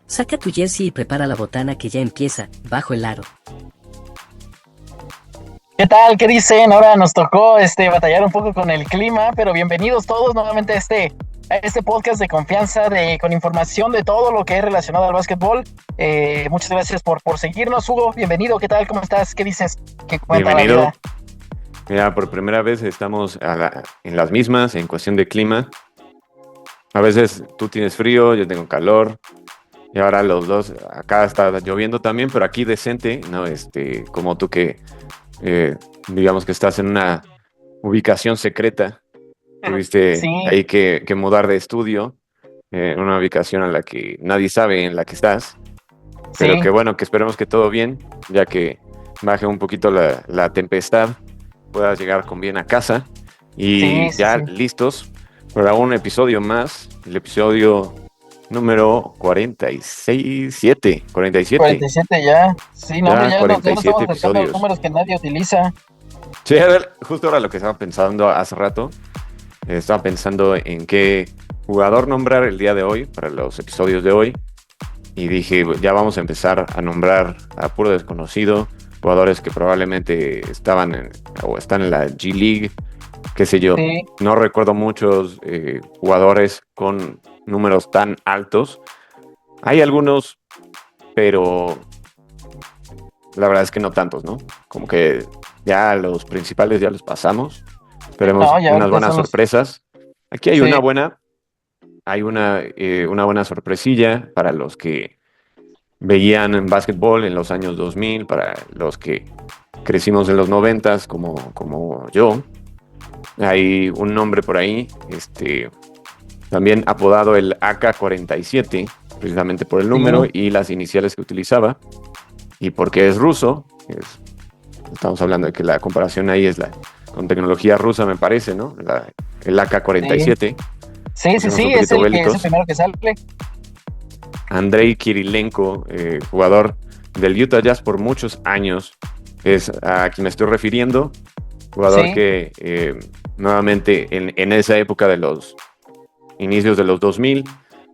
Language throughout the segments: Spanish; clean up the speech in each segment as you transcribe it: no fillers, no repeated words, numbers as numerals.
Saca tu jersey y prepara la botana que ya empieza, bajo el aro. ¿Qué tal? ¿Qué dicen? Ahora nos tocó batallar un poco con el clima, pero bienvenidos todos nuevamente a este podcast de confianza, con información de todo lo que es relacionado al básquetbol. Muchas gracias por seguirnos, Hugo. Bienvenido, ¿qué tal? ¿Cómo estás? ¿Qué dices? ¿Qué cuenta Bienvenido. la vida? Mira, por primera vez estamos en las mismas en cuestión de clima. A veces tú tienes frío, yo tengo calor. Y ahora los dos, acá está lloviendo también, pero aquí decente, ¿no? Como tú que, digamos que estás en una ubicación secreta. Tuviste Sí, ahí que mudar de estudio, una ubicación a la que nadie sabe en la que estás. Pero sí, que bueno, que esperemos que todo bien, ya que baje un poquito la tempestad, puedas llegar con bien a casa. Y sí. ya listos para un episodio más, el episodio número 47. 47 ya. Sí, no, hombre, Ya ya nos 47 estamos acercando a los episodios. números que nadie utiliza. Sí, a ver, justo ahora lo que estaba pensando hace rato, estaba pensando en qué jugador nombrar el día de hoy, para los episodios de hoy, y dije, ya vamos a empezar a nombrar a puro desconocido, jugadores que probablemente estaban o están en la G League, qué sé yo. Sí, No recuerdo muchos jugadores con números tan altos. Hay algunos, pero la verdad es que no tantos, ¿no? Como que ya los principales ya los pasamos. Esperemos no, ya unas ahorita buenas son los... sorpresas. Aquí hay Sí, una buena sorpresilla para los que veían en básquetbol en los años 2000, para los que crecimos en los 90 como yo. Hay un nombre por ahí, también apodado el AK-47, precisamente por el número y las iniciales que utilizaba. Y porque es ruso, estamos hablando de que la comparación ahí es con tecnología rusa, me parece, ¿no? El AK-47. sí, Pusimos un es poquito el bélicos. primero que sale. Andrei Kirilenko, jugador del Utah Jazz por muchos años, es a quien me estoy refiriendo. Jugador Sí. que nuevamente en esa época de los inicios de los 2000,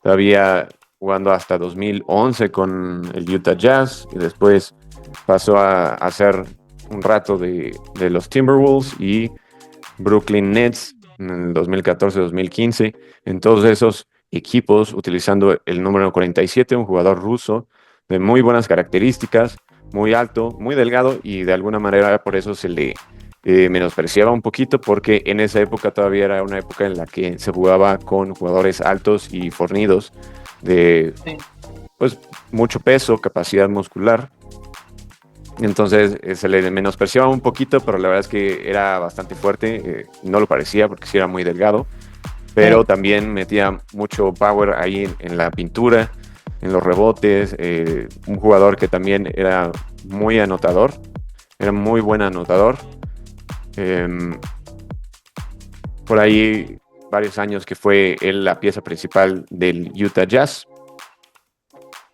todavía jugando hasta 2011 con el Utah Jazz, y después pasó a hacer un rato de los Timberwolves y Brooklyn Nets en el 2014-2015. En todos esos equipos utilizando el número 47, un jugador ruso de muy buenas características, muy alto, muy delgado, y de alguna manera por eso se le menospreciaba un poquito, porque en esa época todavía era una época en la que se jugaba con jugadores altos y fornidos de pues mucho peso, capacidad muscular. Entonces se le menospreciaba un poquito, pero la verdad es que era bastante fuerte. No lo parecía porque sí era muy delgado, pero también metía mucho power ahí en la pintura, en los rebotes. Un jugador que también era muy anotador, era muy buen anotador. Por ahí varios años que fue él la pieza principal del Utah Jazz.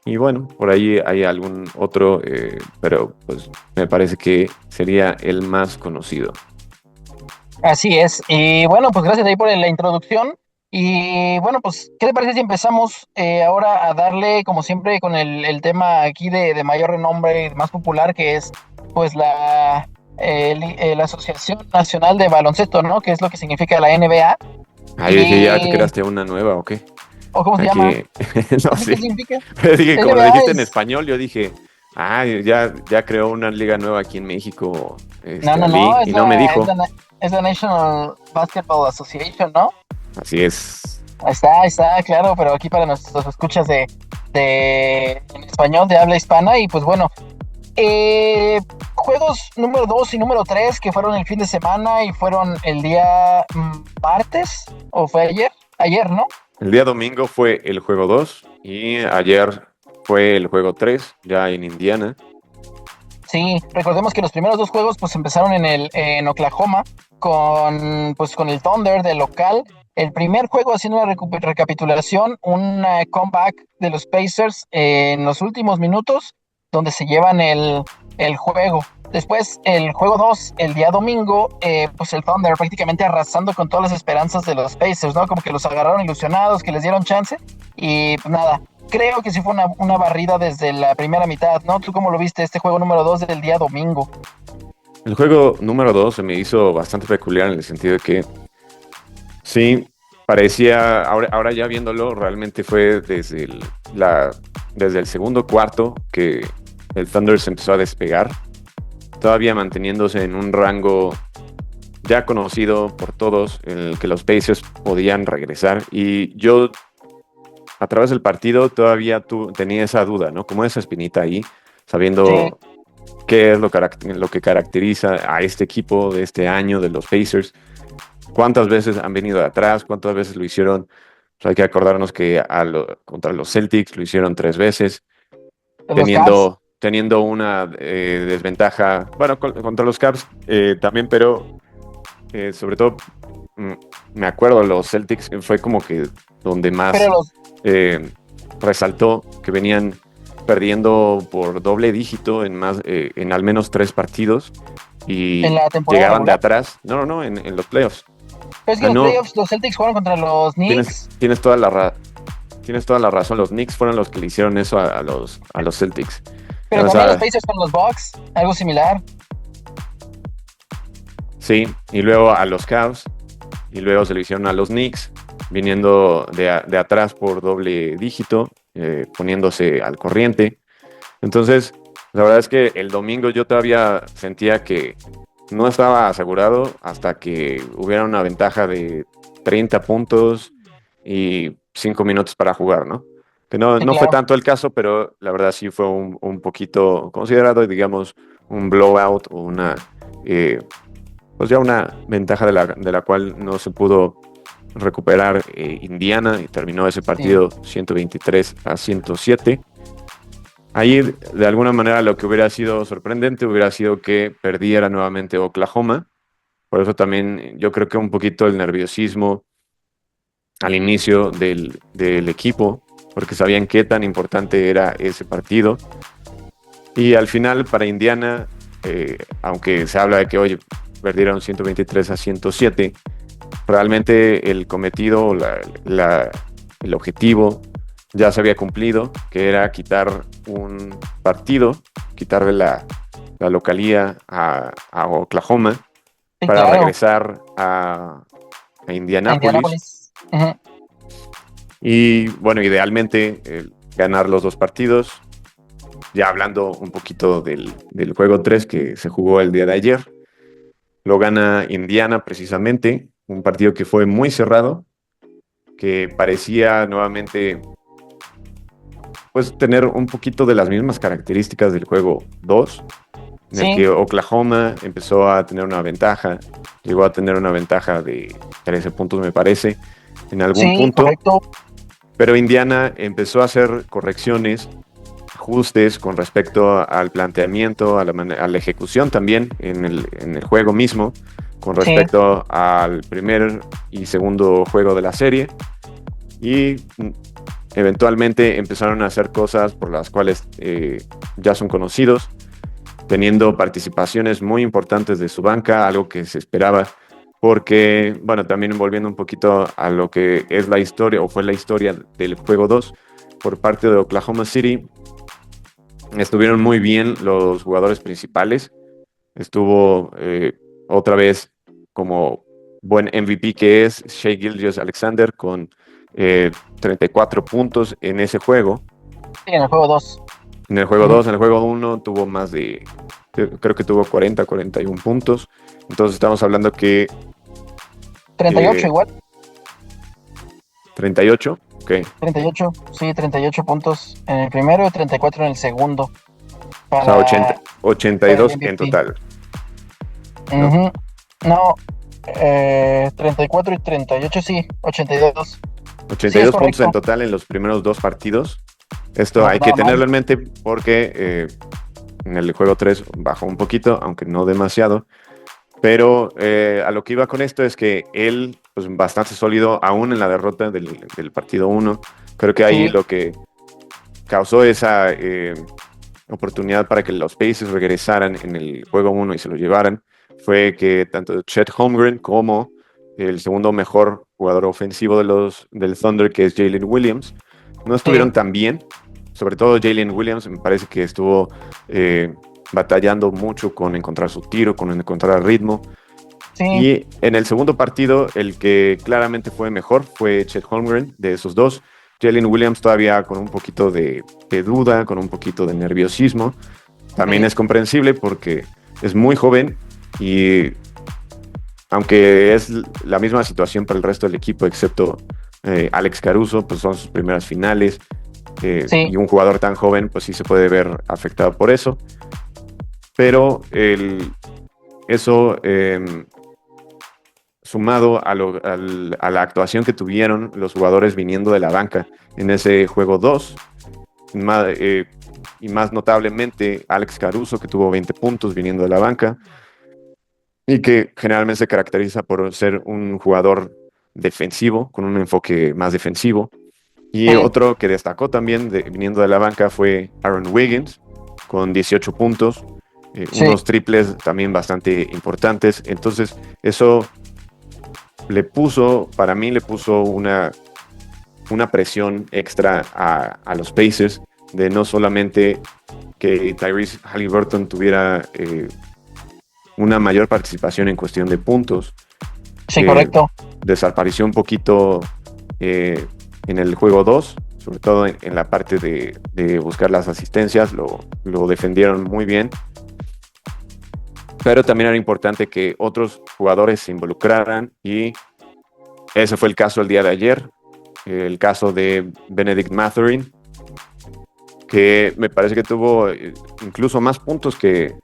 Y bueno, por ahí hay algún otro, pero pues me parece que sería el más conocido. Así es. Y bueno, pues gracias ahí por la introducción. Y bueno, pues, ¿qué te parece si empezamos ahora a darle, como siempre, con el tema aquí de mayor renombre, más popular, que es pues la Asociación Nacional de Baloncesto, ¿no? Que es lo que significa la NBA. Ah, yo dije, ¿ya te Y, creaste una nueva o qué? ¿o cómo se llama? Aquí, no ¿No sé qué sé. significa? Pero dije, como lo NBA dijiste en es... español, yo dije, ya creó una liga nueva aquí en México, No, Ali, y no me dijo. es la National Basketball Association, ¿no? Así es. Ahí está, claro, pero aquí para nuestros escuchas en español de habla hispana. Y pues bueno, juegos número 2 y número 3 que fueron el fin de semana y fueron el día martes, o fue ayer, ¿no? El día domingo fue el juego 2 y ayer fue el juego 3, ya en Indiana. Sí, recordemos que los primeros dos juegos pues empezaron en Oklahoma con el Thunder de local. El primer juego, haciendo una recapitulación, un comeback de los Pacers en los últimos minutos, donde se llevan el juego. Después, el juego 2, el día domingo, pues el Thunder prácticamente arrasando con todas las esperanzas de los Pacers, ¿no? Como que los agarraron ilusionados, que les dieron chance, y pues nada. Creo que sí fue una barrida desde la primera mitad, ¿no? ¿Tú cómo lo viste este juego número 2 del día domingo? El juego número 2 se me hizo bastante peculiar en el sentido de que sí, parecía, ahora ya viéndolo, realmente fue desde el segundo cuarto que el Thunder se empezó a despegar, todavía manteniéndose en un rango ya conocido por todos, en el que los Pacers podían regresar, y yo a través del partido todavía tenía esa duda, ¿no? Como esa espinita ahí, sabiendo Sí. qué es lo que caracteriza a este equipo de este año de los Pacers, cuántas veces han venido de atrás, cuántas veces lo hicieron. Pues hay que acordarnos que contra los Celtics lo hicieron 3 veces, De los Cavs. teniendo una desventaja, bueno, contra los Cavs también, pero sobre todo me acuerdo, los Celtics fue como que donde más Pero resaltó, que venían perdiendo por doble dígito en al menos 3 partidos y en la temporada llegaban de regular. atrás. No, en los playoffs. Pero es que Ah, en los no. playoffs los Celtics jugaron contra los Knicks. Tienes toda la razón. Los Knicks fueron los que le hicieron eso a los Celtics. Pero O también sea, los Pacers con los Bucks, algo similar. sí, y luego a los Cavs, y luego se lo hicieron a los Knicks, viniendo de atrás por doble dígito, poniéndose al corriente. Entonces, la verdad es que el domingo yo todavía sentía que no estaba asegurado hasta que hubiera una ventaja de 30 puntos y 5 minutos para jugar, ¿no? Que no, Sí, no fue claro. tanto el caso, pero la verdad sí fue un poquito considerado, digamos, un blowout o pues ya una ventaja de la cual no se pudo recuperar Indiana, y terminó ese partido 123-107. Ahí, de alguna manera, lo que hubiera sido sorprendente hubiera sido que perdiera nuevamente Oklahoma. Por eso también yo creo que un poquito el nerviosismo al inicio del equipo, porque sabían qué tan importante era ese partido. Y al final, para Indiana, aunque se habla de que, oye, perdieron 123-107, realmente el cometido, el objetivo ya se había cumplido, que era quitar un partido, quitarle la localía a Oklahoma, Sí, para claro. regresar a Indianápolis. Ujú. Y bueno, idealmente ganar los 2 partidos. Ya hablando un poquito del juego 3 que se jugó el día de ayer, lo gana Indiana precisamente, un partido que fue muy cerrado, que parecía nuevamente pues tener un poquito de las mismas características del juego 2, en el que Oklahoma empezó a tener una ventaja, llegó a tener una ventaja de 13 puntos, me parece, en algún punto. Correcto. Pero Indiana empezó a hacer correcciones, ajustes con respecto al planteamiento, a la ejecución también en el juego mismo, con respecto al primer y segundo juego de la serie. Y eventualmente empezaron a hacer cosas por las cuales ya son conocidos, teniendo participaciones muy importantes de su banca, algo que se esperaba, porque, bueno, también volviendo un poquito a lo que es la historia, o fue la historia del juego 2, por parte de Oklahoma City, estuvieron muy bien los jugadores principales. Estuvo otra vez como buen MVP que es Shai Gilgeous-Alexander con 34 puntos en ese juego. Sí, en el juego 2. En el juego 2, en el juego 1 tuvo más creo que tuvo 41 puntos. Entonces estamos hablando que 38 igual. 38, ok. 38, sí, 38 puntos en el primero y 34 en el segundo. O sea, 82 en total. Uh-huh. No, 34 y 38, sí, 82. 82 sí, puntos en total en los primeros 2 partidos. Esto no, hay que tenerlo mal. en mente porque En el juego 3 bajó un poquito, aunque no demasiado. Pero a lo que iba con esto es que él, pues bastante sólido, aún en la derrota del partido 1. Creo que ahí Sí. lo que causó esa oportunidad para que los Pacers regresaran en el juego 1 y se lo llevaran fue que tanto Chet Holmgren como el segundo mejor jugador ofensivo del Thunder, que es Jalen Williams, no estuvieron tan bien. Sobre todo Jalen Williams me parece que estuvo batallando mucho con encontrar su tiro, con encontrar el ritmo. Sí. Y en el segundo partido, el que claramente fue mejor fue Chet Holmgren, de esos dos. Jalen Williams todavía con un poquito de duda, con un poquito de nerviosismo. También Sí. es comprensible porque es muy joven y aunque es la misma situación para el resto del equipo, excepto Alex Caruso, pues son sus primeras finales. Sí. Y un jugador tan joven, pues sí se puede ver afectado por eso. Pero eso sumado a la actuación que tuvieron los jugadores viniendo de la banca en ese juego 2, y más notablemente Alex Caruso, que tuvo 20 puntos viniendo de la banca, y que generalmente se caracteriza por ser un jugador defensivo, con un enfoque más defensivo. Y Sí. otro que destacó también viniendo de la banca fue Aaron Wiggins, con 18 puntos, Sí. unos triples también bastante importantes. Entonces, eso para mí le puso una presión extra a los Pacers, de no solamente que Tyrese Haliburton tuviera una mayor participación en cuestión de puntos. Sí, correcto. Desapareció un poquito en el juego 2, sobre todo en la parte de buscar las asistencias, lo defendieron muy bien. Pero también era importante que otros jugadores se involucraran y ese fue el caso el día de ayer, el caso de Benedict Mathurin, que me parece que tuvo incluso más puntos que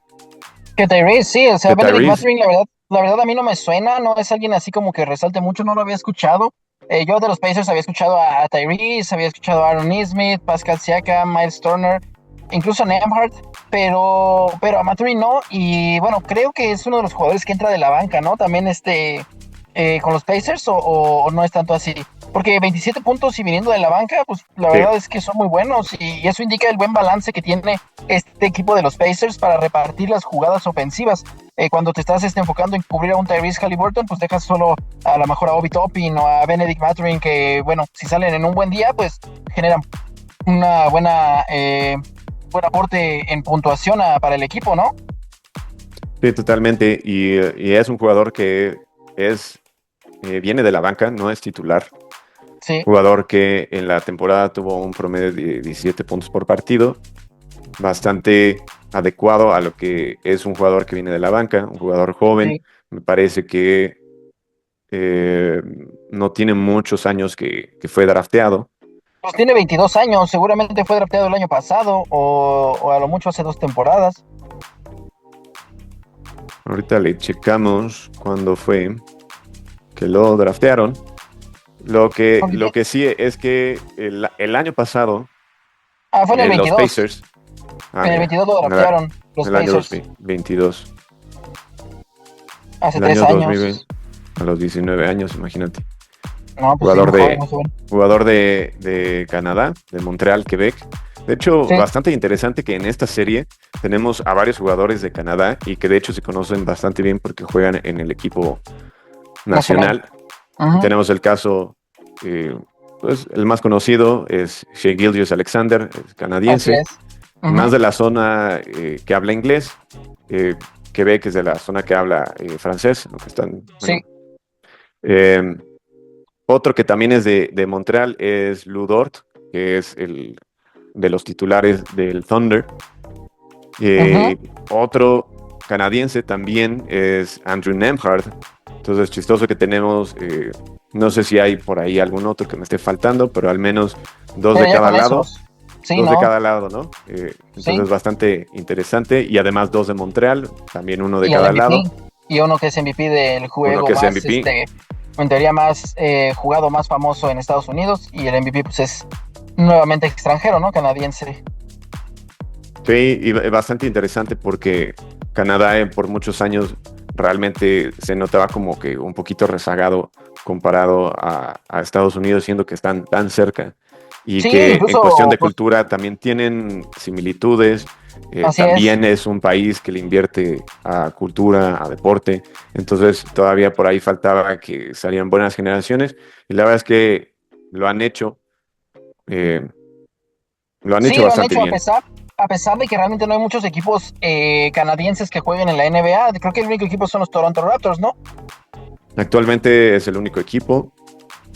Tyrese, sí, o sea, que Benedict Tyrese. Mathurin, la verdad a mí no me suena, no es alguien así como que resalte mucho, no lo había escuchado. Yo de los Pacers había escuchado a Tyrese, había escuchado a Aaron Nesmith, Pascal Siakam, Miles Turner, incluso a Nembhard, pero a Mathurin no, y bueno, creo que es uno de los jugadores que entra de la banca, ¿no? También con los Pacers, o no es tanto así. Porque 27 puntos y viniendo de la banca, pues la verdad es que son muy buenos y eso indica el buen balance que tiene este equipo de los Pacers para repartir las jugadas ofensivas. Cuando te estás enfocando en cubrir a un Tyrese Haliburton, pues dejas solo a lo mejor a Obi Toppin o a Benedict Mathurin, que bueno, si salen en un buen día, pues generan una buen aporte en puntuación para el equipo, ¿no? Sí, totalmente. Y es un jugador que viene de la banca, no es titular. Sí. Jugador que en la temporada tuvo un promedio de 17 puntos por partido, bastante adecuado a lo que es un jugador que viene de la banca, un jugador joven. Sí. Me parece que no tiene muchos años que fue drafteado. Pues tiene 22 años, seguramente fue drafteado el año pasado o a lo mucho hace 2 temporadas. Ahorita le checamos cuándo fue que lo draftearon. Lo que sí es que el año pasado fue en el 22. los Pacers En el 22 lo draftearon los el año Pacers. 2022. Hace el 3 año años. 2020, a los 19 años, imagínate. No, pues Jugador de Canadá, de Montreal, Quebec. De hecho, sí, bastante interesante que en esta serie tenemos a varios jugadores de Canadá y que de hecho se conocen bastante bien porque juegan en el equipo nacional. Uh-huh. Tenemos el caso, pues el más conocido es Shai Gilgeous-Alexander, canadiense, uh-huh, más de la zona que habla inglés. Quebec es de la zona que habla francés, lo que están. Sí. Otro que también es de Montreal es Lou Dort, que es el de los titulares del Thunder. Uh-huh. Otro canadiense también es Andrew Nembhard. Entonces, chistoso que tenemos, no sé si hay por ahí algún otro que me esté faltando, pero al menos dos de cada lado. Sí, dos de cada lado, ¿no? Entonces, bastante interesante. Y además 2 de Montreal, también uno de cada lado. Y uno que es MVP del juego más, en teoría más jugado, más famoso en Estados Unidos. Y el MVP pues es nuevamente extranjero, ¿no? Canadiense. Sí, y bastante interesante porque Canadá por muchos años realmente se notaba como que un poquito rezagado comparado a Estados Unidos, siendo que están tan cerca y Sí, que en cuestión incluso, de pues, cultura también tienen similitudes. así es. También es un país que le invierte a cultura, a deporte, entonces todavía por ahí faltaba que salieran buenas generaciones y la verdad es que lo han hecho, eh, lo han hecho Sí, lo han bastante hecho bien. a pesar de que realmente no hay muchos equipos canadienses que jueguen en la NBA. Creo que el único equipo son los Toronto Raptors, ¿no? Actualmente es el único equipo.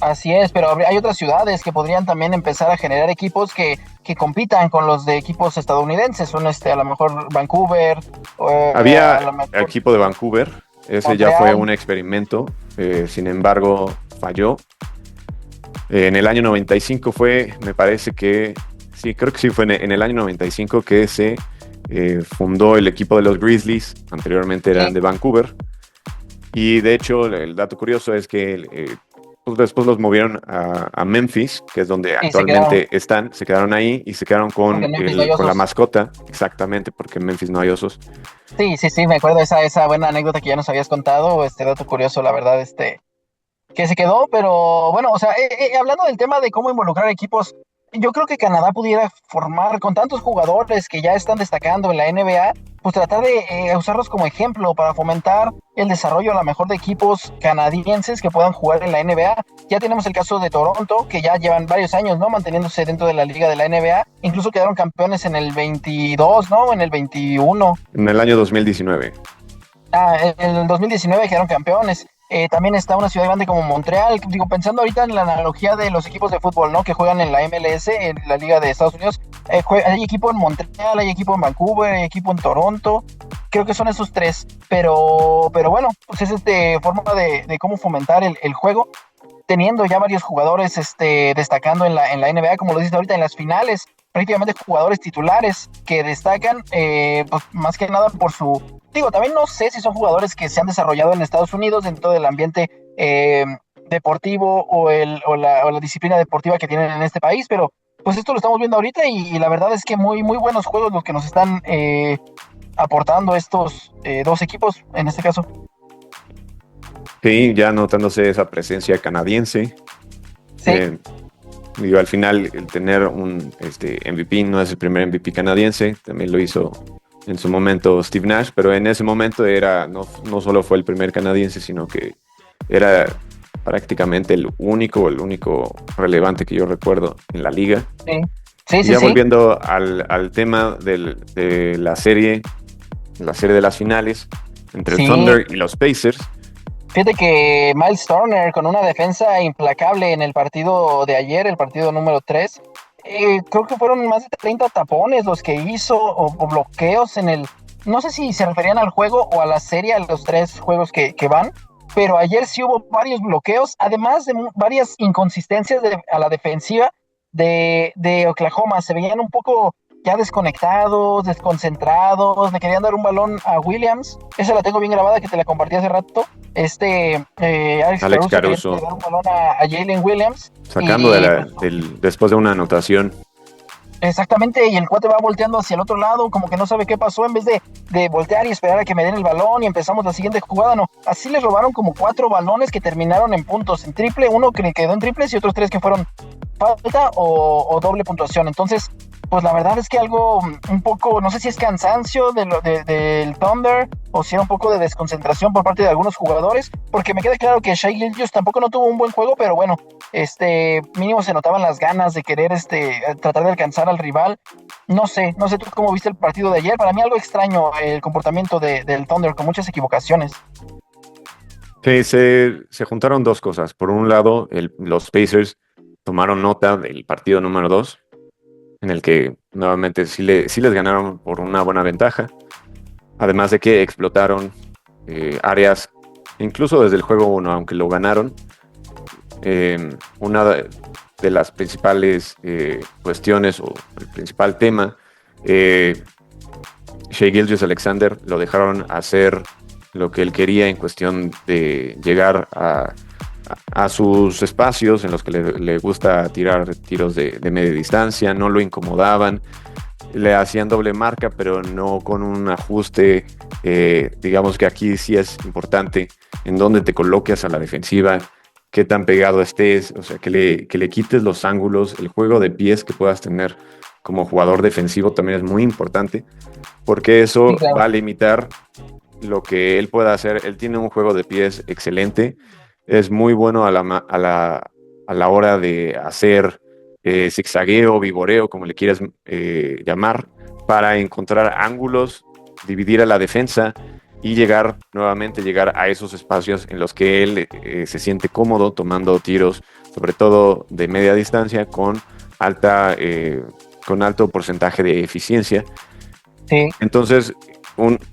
Así es, pero hay otras ciudades que podrían también empezar a generar equipos que compitan con los de equipos estadounidenses. Son a lo mejor Vancouver, a Había lo mejor equipo de Vancouver, ese ya fue Montreal. un experimento, sin embargo falló. En el año 95 fue, me parece que, sí, creo que sí fue en el año 95 que se fundó el equipo de los Grizzlies, anteriormente eran Sí, de Vancouver, y de hecho el dato curioso es que pues después los movieron a Memphis, que es donde y se quedaron, actualmente están, se quedaron ahí y se quedaron porque en Memphis no hay con la osos. mascota, exactamente, porque en Memphis no hay osos. Sí, sí, sí, me acuerdo de esa buena anécdota que ya nos habías contado, dato curioso, la verdad, que se quedó, pero bueno, o sea, hablando del tema de cómo involucrar equipos, yo creo que Canadá pudiera formar con tantos jugadores que ya están destacando en la NBA, pues tratar de usarlos como ejemplo para fomentar el desarrollo a lo mejor de equipos canadienses que puedan jugar en la NBA. Ya tenemos el caso de Toronto, que ya llevan varios años, ¿no? Manteniéndose dentro de la liga de la NBA. Incluso quedaron campeones en el 22, ¿no? En el 21. En el año 2019. En el 2019 quedaron campeones. También está una ciudad grande como Montreal. Digo, pensando ahorita en la analogía de los equipos de fútbol, ¿no? Que juegan en la MLS, en la Liga de Estados Unidos. Hay equipo en Montreal, hay equipo en Vancouver, hay equipo en Toronto. Creo que son esos tres. Pero bueno, pues es forma de cómo fomentar el juego teniendo ya varios jugadores destacando en la NBA, como lo dices ahorita, en las finales, prácticamente jugadores titulares que destacan, pues, más que nada por su... Digo, también no sé si son jugadores que se han desarrollado en Estados Unidos dentro del ambiente deportivo o la disciplina deportiva que tienen en este país, pero pues esto lo estamos viendo ahorita y la verdad es que muy, muy buenos juegos los que nos están aportando estos dos equipos en este caso. Sí, ya notándose esa presencia canadiense. Sí, Eh, Digo, al final, el tener un MVP no es el primer MVP canadiense, también lo hizo en su momento Steve Nash, pero en ese momento no solo fue el primer canadiense, sino que era prácticamente el único relevante que yo recuerdo en la liga. sí, sí, Y sí, ya sí. volviendo al tema de la serie de las finales entre el Sí, Thunder y los Pacers. fíjate que Miles Turner con una defensa implacable en el partido de ayer, el partido número 3, creo que fueron más de 30 tapones los que hizo o bloqueos en el... No sé si se referían al juego o a la serie, a los tres juegos que van, pero ayer sí hubo varios bloqueos, además de varias inconsistencias a la defensiva de Oklahoma. Se veían un poco ya desconectados, desconcentrados, le querían dar un balón a Williams, esa la tengo bien grabada que te la compartí hace rato, Alex Alex Caruso quería Caruso dar un balón a Jalen Williams sacando y pues, después de una anotación. exactamente, y el cuate va volteando hacia el otro lado, como que no sabe qué pasó, en vez de voltear y esperar a que me den el balón y empezamos la siguiente jugada, no, así les robaron como 4 balones que terminaron en puntos, en triple, uno que quedó en triples y otros 3 que fueron falta o doble puntuación. Entonces, pues la verdad es que algo un poco, no sé si es cansancio del Thunder o si era un poco de desconcentración por parte de algunos jugadores, porque me queda claro que Shai Gilgeous tampoco no tuvo un buen juego, pero bueno, mínimo se notaban las ganas de querer tratar de alcanzar al rival. No sé tú cómo viste el partido de ayer. Para mí algo extraño el comportamiento del Thunder con muchas equivocaciones. Sí, se juntaron dos cosas. Por un lado, los Pacers tomaron nota del partido número 2, en el que nuevamente sí les ganaron por una buena ventaja. Además de que explotaron áreas, incluso desde el juego 1, aunque lo ganaron. Una de las principales cuestiones o el principal tema, Shai Gilgeous-Alexander lo dejaron hacer lo que él quería en cuestión de llegar a sus espacios en los que le gusta tirar tiros de media distancia, no lo incomodaban. le hacían doble marca, pero no con un ajuste. Digamos que aquí sí es importante en dónde te coloques a la defensiva, qué tan pegado estés, o sea, que le quites los ángulos, el juego de pies que puedas tener como jugador defensivo también es muy importante, porque Sí, eso claro. va a limitar lo que él pueda hacer. Él tiene un juego de pies excelente, es muy bueno a la hora de hacer zigzagueo, viboreo, como le quieras llamar, para encontrar ángulos, dividir a la defensa y llegar a esos espacios en los que él se siente cómodo tomando tiros, sobre todo de media distancia, con alto porcentaje de eficiencia. Sí, Entonces,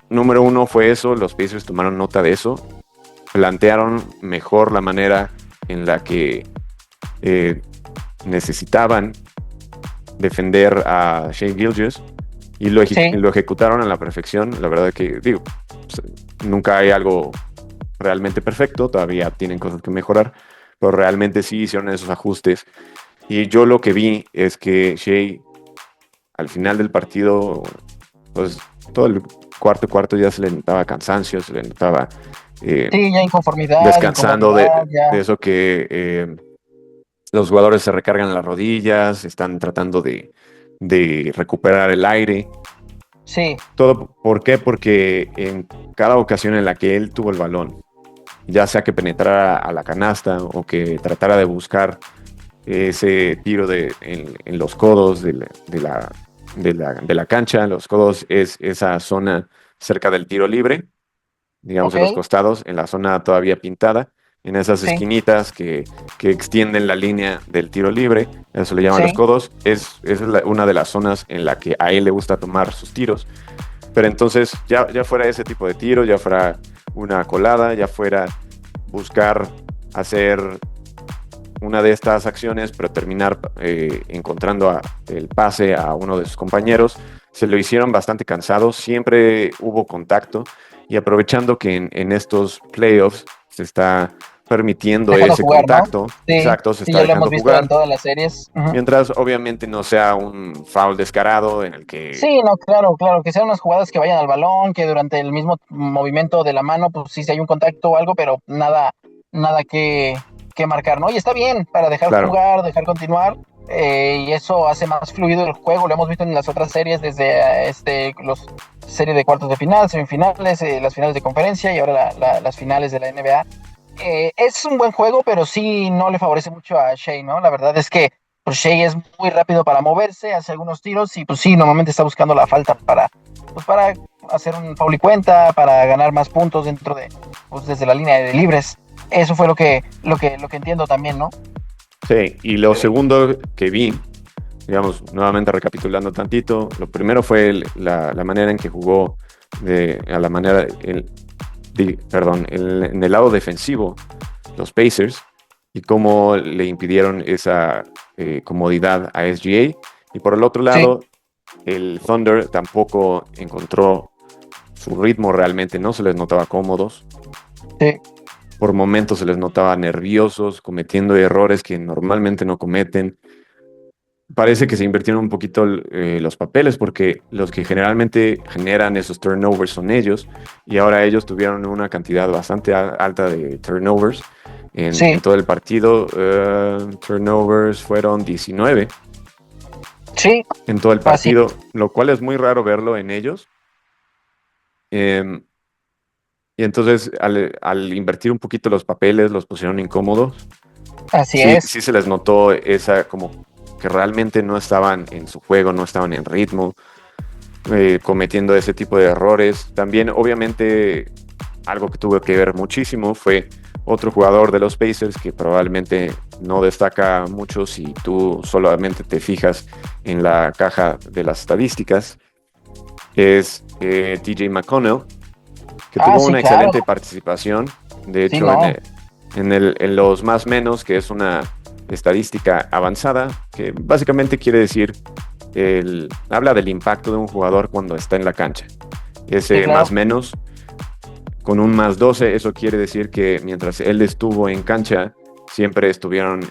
número uno fue eso, los Pacers tomaron nota de eso, plantearon mejor la manera en la que eh, necesitaban defender a Shai Gilgeous y sí, lo ejecutaron a la perfección. La verdad que, digo, nunca hay algo realmente perfecto, todavía tienen cosas que mejorar, pero realmente sí hicieron esos ajustes. Y yo lo que vi es que Shai, al final del partido, pues todo el cuarto ya se le notaba cansancio, se le notaba eh, sí, ya descansando incomodidad, de ya, eso que los jugadores se recargan las rodillas, están tratando de recuperar el aire. sí, Todo, ¿por qué? Porque en cada ocasión en la que él tuvo el balón, ya sea que penetrara a la canasta o que tratara de buscar ese tiro en los codos de la cancha, los codos es esa zona cerca del tiro libre, digamos ok, en los costados, en la zona todavía pintada, en esas sí, esquinitas que extienden la línea del tiro libre, eso le llaman los sí, codos, una de las zonas en la que a él le gusta tomar sus tiros. Pero entonces, ya fuera ese tipo de tiro, ya fuera una colada, ya fuera buscar hacer una de estas acciones, pero terminar encontrando el pase a uno de sus compañeros, se lo hicieron bastante cansado, siempre hubo contacto y aprovechando que en estos playoffs se está permitiendo dejando ese jugar, ¿no? contacto, Sí, exacto, se sí, está ya lo hemos dejando visto en jugar, todas las series. Ujú. mientras obviamente no sea un foul descarado en el que, Sí, no, claro, claro, que sean unas jugadas que vayan al balón, que durante el mismo movimiento de la mano, pues sí, si hay un contacto o algo, pero nada, nada que marcar, ¿no? Y está bien para dejar claro, jugar, dejar continuar, y eso hace más fluido el juego. Lo hemos visto en las otras series, desde los series de cuartos de final, semifinales, las finales de conferencia y ahora las finales de la NBA. Es un buen juego, pero sí no le favorece mucho a Shea, ¿no? La verdad es que pues Shea es muy rápido para moverse, hace algunos tiros y pues sí, normalmente está buscando la falta para hacer un foul y cuenta, para ganar más puntos pues desde la línea de libres. Eso fue lo que entiendo también, ¿no? sí, y lo segundo que vi, digamos, nuevamente recapitulando tantito, lo primero fue la manera en que jugó, a la manera, en el lado defensivo, los Pacers, y cómo le impidieron esa comodidad a SGA. Y por el otro Sí, lado, el Thunder tampoco encontró su ritmo realmente, no se les notaba cómodos. sí, Por momentos se les notaba nerviosos, cometiendo errores que normalmente no cometen. Parece que se invirtieron un poquito los papeles porque los que generalmente generan esos turnovers son ellos y ahora ellos tuvieron una cantidad bastante alta de turnovers en sí, todo el partido. Turnovers fueron 19 sí, en todo el así, partido, lo cual es muy raro verlo en ellos. Eh, y entonces al invertir un poquito los papeles los pusieron incómodos. así Sí, es. sí se les notó esa como que realmente no estaban en su juego, no estaban en ritmo, cometiendo ese tipo de errores. También, obviamente, algo que tuvo que ver muchísimo fue otro jugador de los Pacers que probablemente no destaca mucho si tú solamente te fijas en la caja de las estadísticas, es TJ McConnell, que Ah, tuvo sí, una claro, excelente participación, de sí, hecho, no, en los más menos, que es una estadística avanzada, que básicamente quiere decir, habla del impacto de un jugador cuando está en la cancha. sí, Ese claro, más menos, con un más 12, eso quiere decir que mientras él estuvo en cancha, siempre estuvieron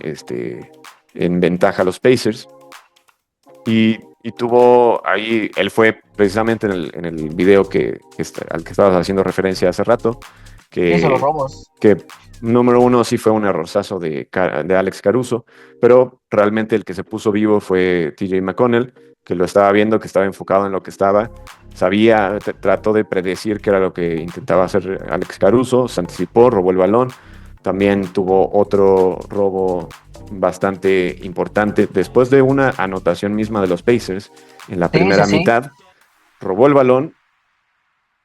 en ventaja los Pacers. Y y tuvo ahí, él fue precisamente en el video al que estabas haciendo referencia hace rato, Hizo los que, robos. que número uno sí fue un errorzazo de Alex Caruso, pero realmente el que se puso vivo fue TJ McConnell, que lo estaba viendo, que estaba enfocado en lo que estaba, sabía, trató de predecir qué era lo que intentaba hacer Alex Caruso, se anticipó, robó el balón, también tuvo otro robo bastante importante después de una anotación misma de los Pacers en la primera mitad, robó el balón,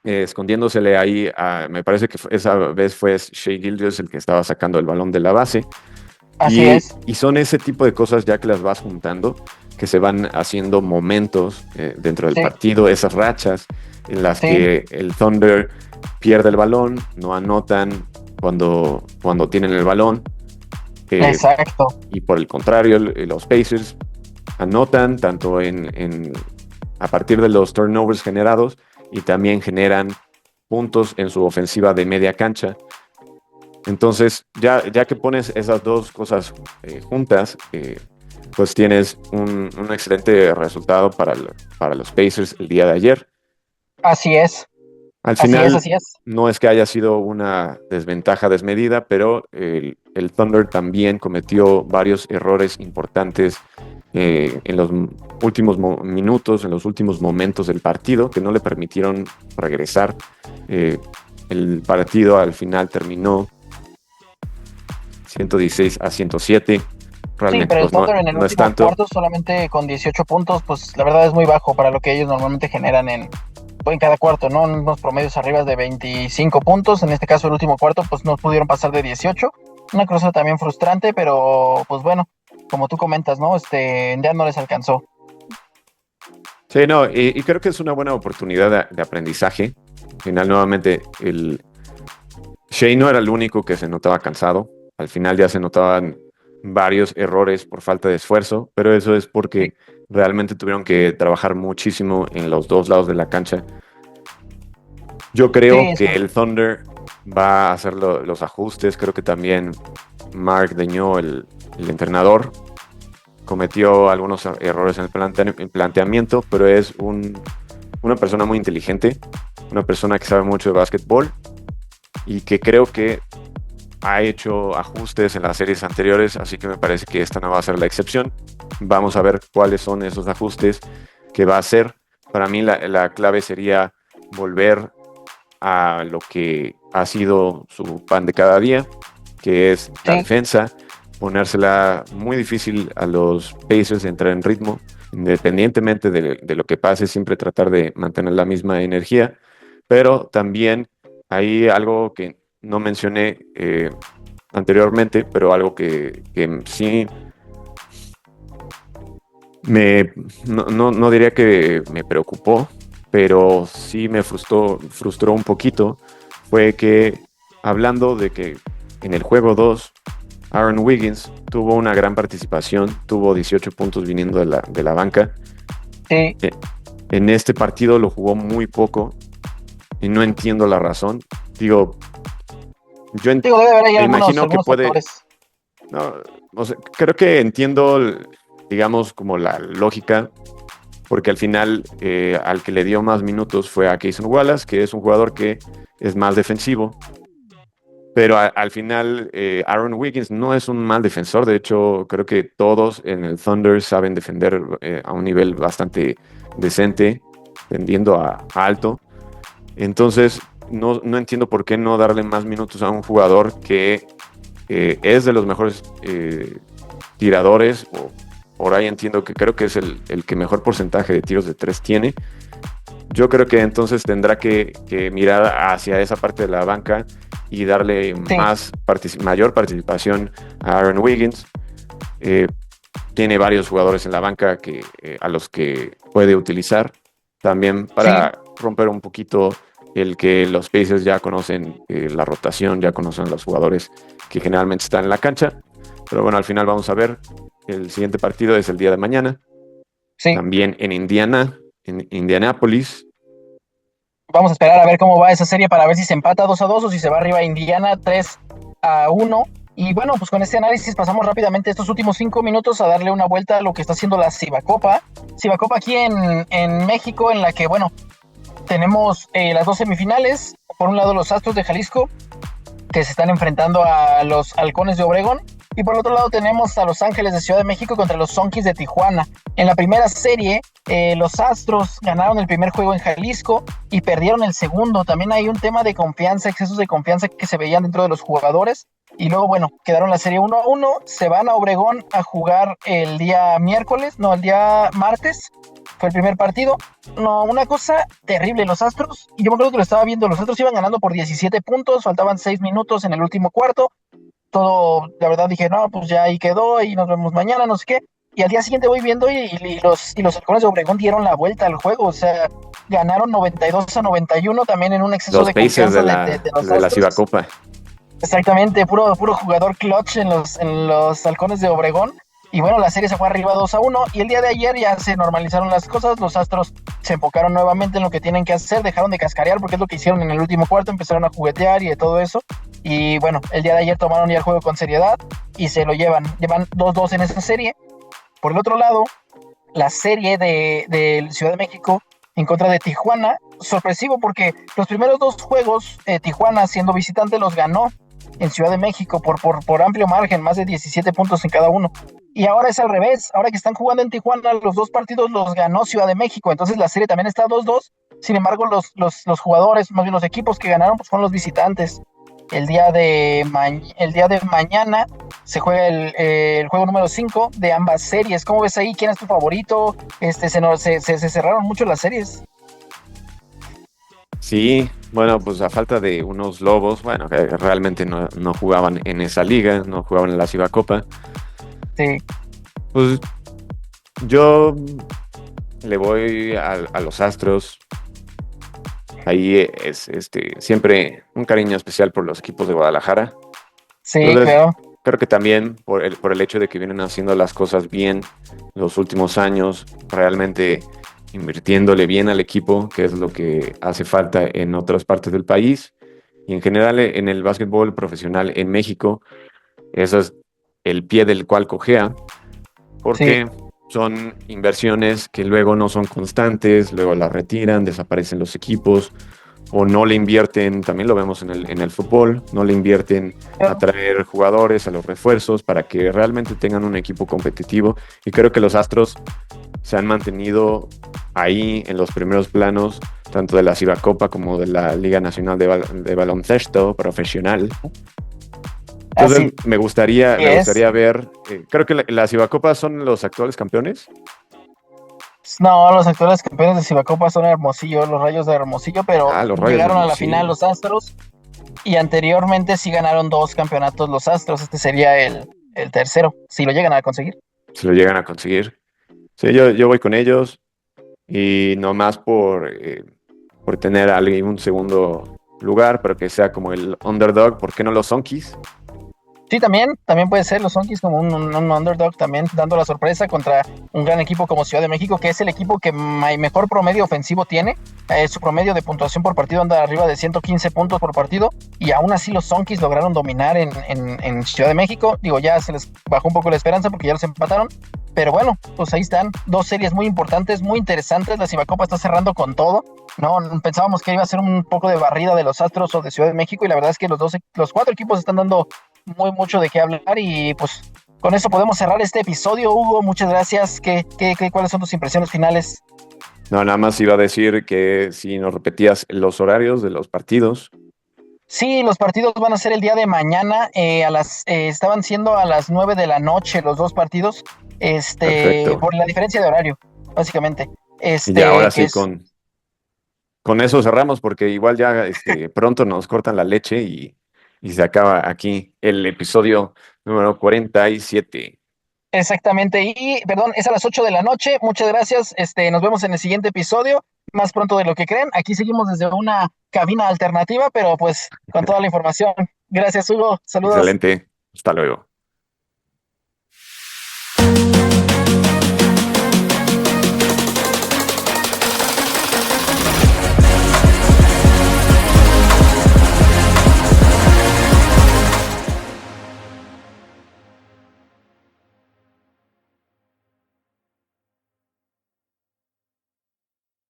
escondiéndosele ahí, me parece que esa vez fue Shai Gilgeous el que estaba sacando el balón de la base. Así es. Y son ese tipo de cosas ya que las vas juntando, que se van haciendo momentos dentro del partido, esas rachas en las que el Thunder pierde el balón, no anotan cuando tienen el balón. Exacto. Y por el contrario, los Pacers anotan tanto a partir de los turnovers generados y también generan puntos en su ofensiva de media cancha. Entonces, ya que pones esas dos cosas juntas, pues tienes un excelente resultado para los Pacers el día de ayer. Así es. Al final, así es. No es que haya sido una desventaja desmedida, pero el Thunder también cometió varios errores importantes en los últimos minutos, en los últimos momentos del partido, que no le permitieron regresar. El partido al final terminó 116-107. Realmente, sí, pero el Thunder en el último cuarto solamente con 18 puntos, pues la verdad es muy bajo para lo que ellos normalmente generan en cada cuarto, ¿no? Unos promedios arriba de 25 puntos. En este caso, el último cuarto, pues no pudieron pasar de 18. Una cosa también frustrante, pero pues bueno, como tú comentas, ¿no? Ya no les alcanzó. Sí, no, y creo que es una buena oportunidad de aprendizaje. Al final, nuevamente, Shai no era el único que se notaba cansado. Al final ya se notaban varios errores por falta de esfuerzo, pero eso es porque realmente tuvieron que trabajar muchísimo en los dos lados de la cancha. Yo creo que el Thunder va a hacer los ajustes. Creo que también Mark Daigneault, el entrenador, cometió algunos errores en el planteamiento, pero es una persona muy inteligente, una persona que sabe mucho de básquetbol y que creo que ha hecho ajustes en las series anteriores, así que me parece que esta no va a ser la excepción. Vamos a ver cuáles son esos ajustes que va a hacer. Para mí la clave sería volver a lo que ha sido su pan de cada día, que es la defensa, ponérsela muy difícil a los Pacers, entrar en ritmo, independientemente de lo que pase, siempre tratar de mantener la misma energía, pero también hay algo que no mencioné anteriormente, pero algo que sí no diría que me preocupó, pero sí me frustró un poquito, fue que hablando de que en el juego 2 Aaron Wiggins tuvo una gran participación, tuvo 18 puntos viniendo de la banca. Sí. En este partido lo jugó muy poco y no entiendo la razón. Yo debe haber ahí imagino que puede. Factores. No, o sea, creo que entiendo, digamos, como la lógica, porque al final al que le dio más minutos fue a Cason Wallace, que es un jugador que es más defensivo. Pero al final Aaron Wiggins no es un mal defensor. De hecho, creo que todos en el Thunder saben defender a un nivel bastante decente, tendiendo a alto. Entonces, no entiendo por qué no darle más minutos a un jugador que es de los mejores tiradores. Por ahí entiendo que creo que es el que mejor porcentaje de tiros de 3 tiene. Yo creo que entonces tendrá que mirar hacia esa parte de la banca y darle mayor participación a Aaron Wiggins. Tiene varios jugadores en la banca a los que puede utilizar también para romper un poquito el que los Pacers ya conocen la rotación, ya conocen los jugadores que generalmente están en la cancha. Pero bueno, al final vamos a ver. El siguiente partido es el día de mañana. También en Indianápolis. Vamos a esperar a ver cómo va esa serie para ver si se empata 2-2 o si se va arriba a Indiana 3-1. Y bueno, pues con este análisis pasamos rápidamente estos últimos 5 minutos a darle una vuelta a lo que está haciendo la Cibacopa. Cibacopa aquí en México, en la que, bueno, tenemos las dos semifinales. Por un lado, los Astros de Jalisco, que se están enfrentando a los Halcones de Obregón. Y por el otro lado tenemos a Los Ángeles de Ciudad de México contra los Zonkis de Tijuana. En la primera serie, los Astros ganaron el primer juego en Jalisco y perdieron el segundo. También hay un tema de confianza, excesos de confianza que se veían dentro de los jugadores. Y luego, bueno, quedaron la serie 1-1. Se van a Obregón a jugar el día martes. Fue el primer partido. No, una cosa terrible, los Astros, y yo me acuerdo que lo estaba viendo, los Astros iban ganando por 17 puntos, faltaban 6 minutos en el último cuarto, todo, la verdad dije, no, pues ya ahí quedó, y nos vemos mañana, no sé qué, y al día siguiente voy viendo y los Halcones de Obregón dieron la vuelta al juego, o sea, ganaron 92-91, también en un exceso Los de Pacers confianza de los la Astros. Cibacopa. Exactamente, puro jugador clutch en los Halcones de Obregón. Y bueno, la serie se fue arriba 2-1 y el día de ayer ya se normalizaron las cosas, los Astros se enfocaron nuevamente en lo que tienen que hacer, dejaron de cascarear porque es lo que hicieron en el último cuarto, empezaron a juguetear y de todo eso. Y bueno, el día de ayer tomaron ya el juego con seriedad y se lo llevan 2-2 en esa serie. Por el otro lado, la serie de Ciudad de México en contra de Tijuana, sorpresivo porque los primeros dos juegos, Tijuana siendo visitante los ganó en Ciudad de México por amplio margen, más de 17 puntos en cada uno. Y ahora es al revés, ahora que están jugando en Tijuana, los dos partidos los ganó Ciudad de México, entonces la serie también está 2-2, sin embargo los jugadores, más bien los equipos que ganaron, pues fueron los visitantes. El día de mañana se juega el juego número 5 de ambas series. ¿Cómo ves ahí? ¿Quién es tu favorito? Se cerraron mucho las series. Sí, bueno, pues a falta de unos Lobos, bueno, que realmente no jugaban en esa liga, no jugaban en la Cibacopa, Sí. pues yo le voy a los Astros. Ahí es siempre un cariño especial por los equipos de Guadalajara. Sí, Entonces, claro. creo que también por el hecho de que vienen haciendo las cosas bien los últimos años, realmente invirtiéndole bien al equipo, que es lo que hace falta en otras partes del país y en general en el básquetbol profesional en México. Eso es el pie del cual cojea, Sí. porque son inversiones que luego no son constantes, luego las retiran, desaparecen los equipos o no le invierten, también lo vemos en el fútbol, no le invierten a traer jugadores, a los refuerzos para que realmente tengan un equipo competitivo. Y creo que los Astros se han mantenido ahí en los primeros planos, tanto de la Cibacopa como de la Liga Nacional de Baloncesto Profesional. Entonces Así me gustaría es. ver, creo que la Cibacopa son los actuales campeones. No, los actuales campeones de Cibacopa son Hermosillo, los Rayos de Hermosillo, pero Ah, los Rayos de llegaron a la final Hermosillo. los Astros y anteriormente sí ganaron 2 campeonatos los Astros. Este sería el tercero, si lo llegan a conseguir. Si lo llegan a conseguir. Sí, yo voy con ellos y no más por tener a alguien un segundo lugar, pero que sea como el underdog. ¿Por qué no los Zonkis? Sí, también puede ser los Zonkis como un underdog, también dando la sorpresa contra un gran equipo como Ciudad de México, que es el equipo que mejor promedio ofensivo tiene. Su promedio de puntuación por partido anda arriba de 115 puntos por partido, y aún así los Zonkis lograron dominar en Ciudad de México. Digo, ya se les bajó un poco la esperanza porque ya los empataron, pero bueno, pues ahí están, dos series muy importantes, muy interesantes. La Cibacopa está cerrando con todo, ¿no? Pensábamos que iba a ser un poco de barrida de los Astros o de Ciudad de México, y la verdad es que los 4 equipos están dando mucho de qué hablar, y pues con eso podemos cerrar este episodio. Hugo, muchas gracias. ¿Cuáles son tus impresiones finales? No, nada más iba a decir que si nos repetías los horarios de los partidos. Sí, los partidos van a ser el día de mañana, estaban siendo a las 9 de la noche los dos partidos, Perfecto. por la diferencia de horario, básicamente. Y ya ahora Que sí es, con eso cerramos, porque igual ya pronto nos cortan la leche y se acaba aquí el episodio número 47. exactamente, y perdón, es a las 8 de la noche. Muchas gracias. Nos vemos en el siguiente episodio, más pronto de lo que creen. Aquí seguimos desde una cabina alternativa, pero pues con toda la información. Gracias, Hugo. Saludos. Excelente. Hasta luego.